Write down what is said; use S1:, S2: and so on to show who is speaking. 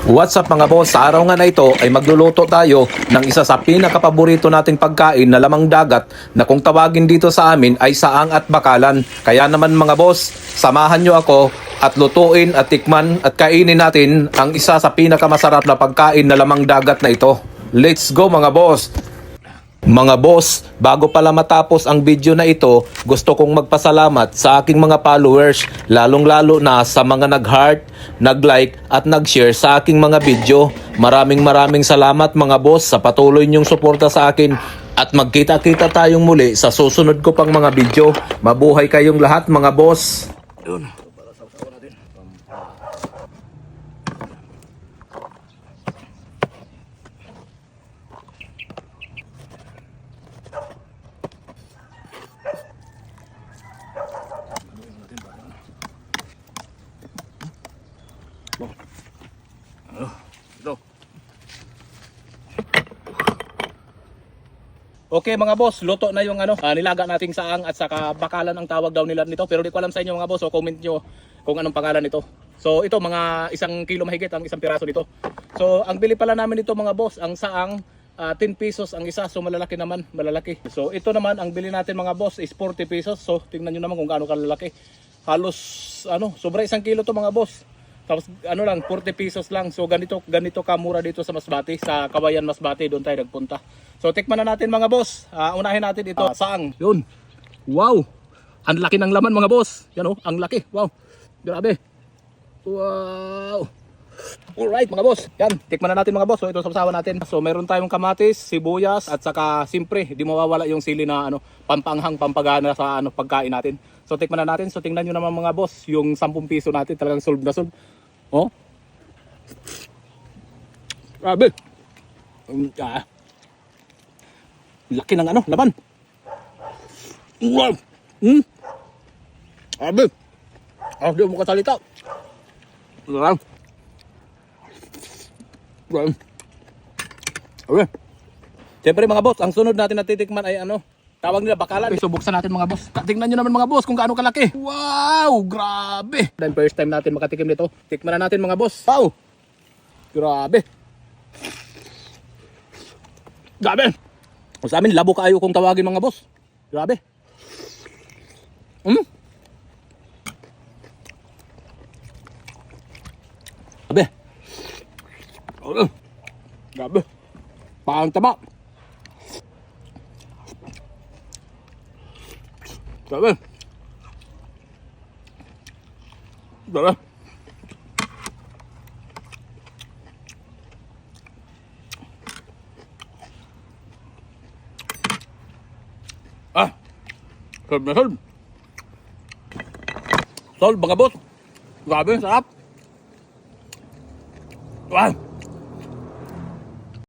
S1: What's up mga boss? Sa araw nga na ito ay magluluto tayo ng isa sa pinakapaborito nating pagkain na lamang dagat na kung tawagin dito sa amin ay saang at bakalan. Kaya naman mga boss, samahan nyo ako at lutuin at tikman at kainin natin ang isa sa pinakamasarap na pagkain na lamang dagat na ito. Let's go mga boss! Mga boss, bago pala matapos ang video na ito, gusto kong magpasalamat sa aking mga followers, lalong-lalo na sa mga nag-heart, nag-like at nag-share sa aking mga video. Maraming salamat mga boss sa patuloy niyong suporta sa akin at magkita-kita tayong muli sa susunod ko pang mga video. Mabuhay kayong lahat mga boss. Okay mga boss, luto na yung nilaga nating saang at saka bakalan ang tawag daw nila nito. Pero di ko alam sa inyo mga boss, so comment nyo kung anong pangalan nito. So ito mga 1 kilo mahigit ang isang piraso nito. So ang bili pala namin ito mga boss, ang saang 10 pesos ang isa. So malalaki naman, malalaki. So ito naman ang bili natin mga boss is 40 pesos. So tingnan nyo naman kung gaano kalalaki. Halos sobra 1 kilo to mga boss. Tapos lang 40 pesos lang. So ganito kamura dito sa Masbate, sa Kawayan Masbate, doon tayo nagpunta. So tikman na natin mga boss. Unahin natin ito, saang. Yun. Wow. Ang laki ng laman mga boss. Yan ang laki. Wow. Grabe. Wow. Alright mga boss. Yan, tikman na natin mga boss. So ito sasawa natin. So meron tayong kamatis, sibuyas at saka simpre, di mawawala yung sili na pampanghang, pampagana sa pagkain natin. So tikman na natin. So tingnan niyo naman mga boss, yung 10 piso natin talagang solve na solve. Oh. Grabe. Laki ng laman. Wow. Grabe. Di mo kasalita. Grabe. Grabe. Siyempre mga boss, ang sunod natin na titikman ay tawag nila bakalan. So buksan natin mga boss. Tingnan nyo naman mga boss kung gaano kalaki. Wow, grabe. Then first time natin makatikim nito. Tikman na natin mga boss. Wow. Grabe. Grabe. Sa amin labo kaayo kung tawagin mga boss. Grabe. Grabe. Grabe. Parang taba. Grabe. Grabe. Solve na solve. Solve mga boss. Grabe, sarap. Wow.